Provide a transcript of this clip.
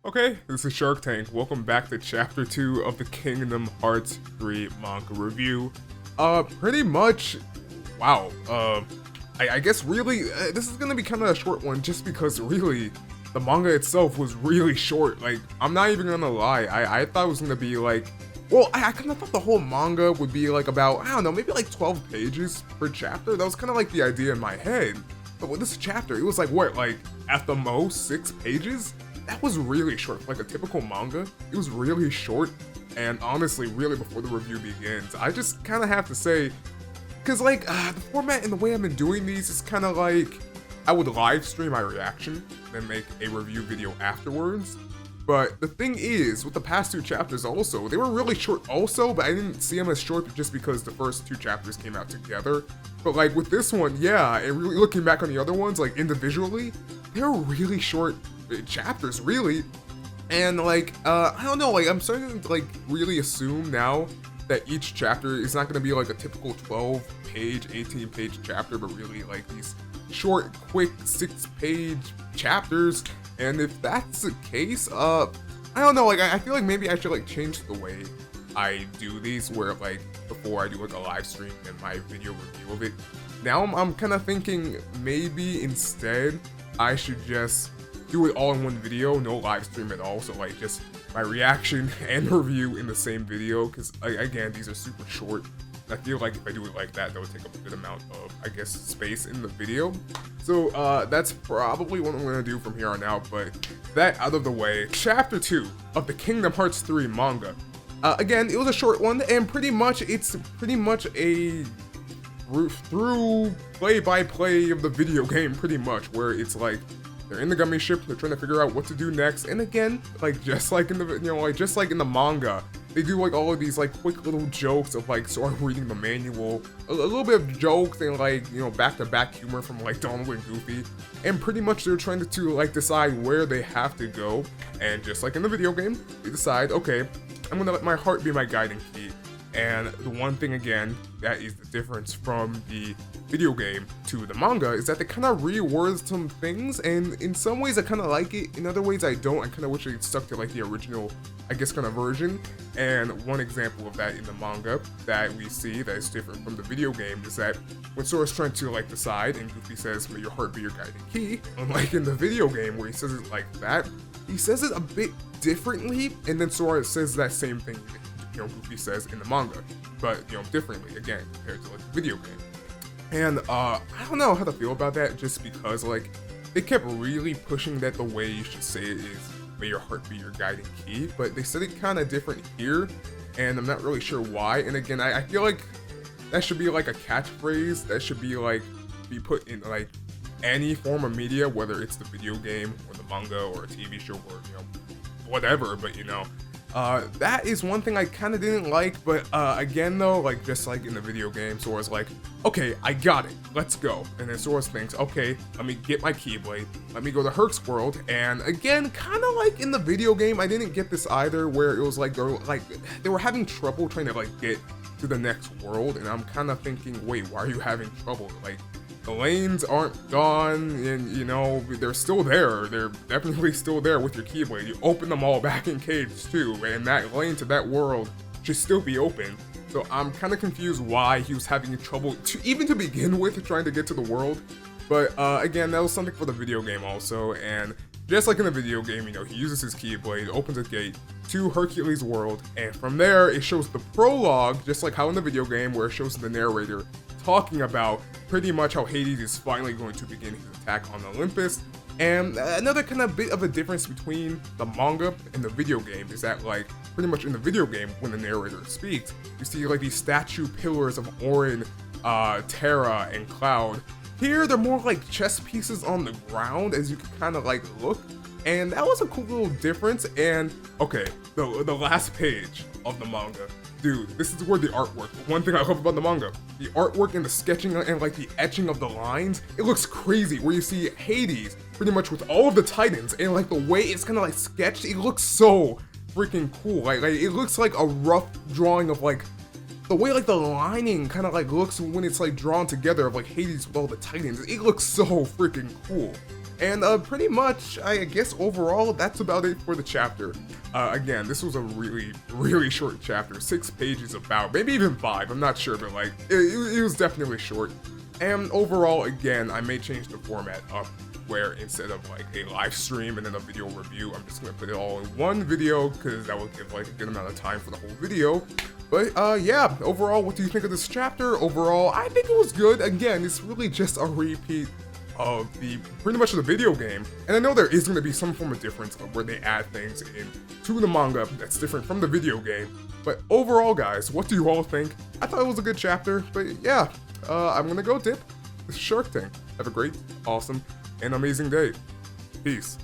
Okay, this is Shark Tank. Welcome back to Chapter 2 of the Kingdom Hearts 3 manga review. Pretty much, wow, I guess really, this is gonna be kind of a short one just because really, the manga itself was really short. Like, I'm not even gonna lie, I thought it was gonna be like, well, I kind of thought the whole manga would be like about, I don't know, maybe like 12 pages per chapter. That was kind of like the idea in my head. But with this chapter, it was like, what, like, at the most, 6 pages? That was really short for like a typical manga. It was really short, and honestly, really before the review begins, I just kind of have to say, because like, the format and the way I've been doing these is kind of like, I would live stream my reaction, then make a review video afterwards. But the thing is, with the past 2 chapters also, they were really short also, but I didn't see them as short just because the first 2 chapters came out together. But like with this one, yeah, and really looking back on the other ones, like individually, they were really short chapters, really. And like, I don't know, like I'm starting to like really assume now that each chapter is not going to be like a typical 12-page, 18-page chapter, but really like these short, quick 6-page chapters. And if that's the case, I don't know, like I feel like maybe I should like change the way I do these, where like before I do like a live stream and my video review of it. Now I'm kind of thinking maybe instead I should just do it all in one video, no live stream at all, so like just my reaction and review in the same video, because again, these are super short. I feel like if I do it like that would take up a good amount of, I guess, space in the video. So that's probably what I'm gonna do from here on out. But that out of the way, Chapter 2 of the Kingdom Hearts 3 manga. Again, it was a short one, and pretty much it's pretty much a through play-by-play of the video game, pretty much, where it's like they're in the gummy ship, they're trying to figure out what to do next, and again, like just like in the, you know, like just like in the manga, they do like all of these like quick little jokes of like sort of reading the manual, a little bit of jokes and like, you know, back-to-back humor from like Donald and Goofy, and pretty much they're trying to like decide where they have to go, and just like in the video game, they decide, okay, I'm gonna let my heart be my guiding key. And the one thing again that is the difference from the video game to the manga is that they kind of reword some things, and in some ways I kind of like it, in other ways I don't. I kind of wish they stuck to like the original, I guess, kind of version. And one example of that in the manga that we see that is different from the video game is that when Sora's trying to like decide and Goofy says, may your heart be your guiding key, unlike in the video game where he says it like that, he says it a bit differently, and then Sora says that same thing, you know, Goofy says in the manga, but you know, differently again compared to like the video game. And I don't know how to feel about that, just because like they kept really pushing that the way you should say it is, may your heart be your guiding key, but they said it kind of different here, and I'm not really sure why. And again, I feel like that should be like a catchphrase that should be like be put in like any form of media, whether it's the video game or the manga or a TV show or, you know, whatever. But you know, that is one thing I kind of didn't like, but again though, like just like in the video game, Sora's like, okay, I got it, let's go. And then Sora thinks, okay, let me get my Keyblade, let me go to Herc's world. And again, kind of like in the video game, I didn't get this either, where it was like they were having trouble trying to like get to the next world, and I'm kind of thinking, wait, why are you having trouble? Like, the lanes aren't gone, and you know, they're still there. They're definitely still there with your Keyblade. You open them all back in Cage too, and that lane to that world should still be open. So I'm kind of confused why he was having trouble even to begin with trying to get to the world. But again, that was something for the video game also, and just like in the video game, you know, he uses his Keyblade, opens a gate to Hercules' world, and from there it shows the prologue, just like how in the video game, where it shows the narrator talking about pretty much how Hades is finally going to begin his attack on Olympus. And another kind of bit of a difference between the manga and the video game is that, like, pretty much in the video game, when the narrator speaks, you see like these statue pillars of Auron, Terra, and Cloud. Here, they're more like chess pieces on the ground, as you can kind of like look. And that was a cool little difference. And okay, the last page of the manga, dude, this is where the artwork, one thing I love about the manga, the artwork and the sketching and like the etching of the lines, it looks crazy, where you see Hades pretty much with all of the Titans, and like the way it's kind of like sketched, it looks so freaking cool. Like it looks like a rough drawing of like the way like the lining kind of like looks when it's like drawn together of like Hades with all the Titans. It looks so freaking cool. And pretty much, I guess overall, that's about it for the chapter. Again, this was a really short chapter, 6 pages about, maybe even 5, I'm not sure, but like, it was definitely short. And overall, again, I may change the format up, where instead of like a live stream and then a video review, I'm just gonna put it all in one video, because that will give like a good amount of time for the whole video. But yeah, overall, what do you think of this chapter? Overall, I think it was good. Again, it's really just a repeat of pretty much the video game, and I know there is going to be some form of difference of where they add things in to the manga that's different from the video game. But overall, guys, what do you all think? I thought it was a good chapter, but yeah, I'm gonna go dip this Shark Tank. Have a great, awesome, and amazing day. Peace.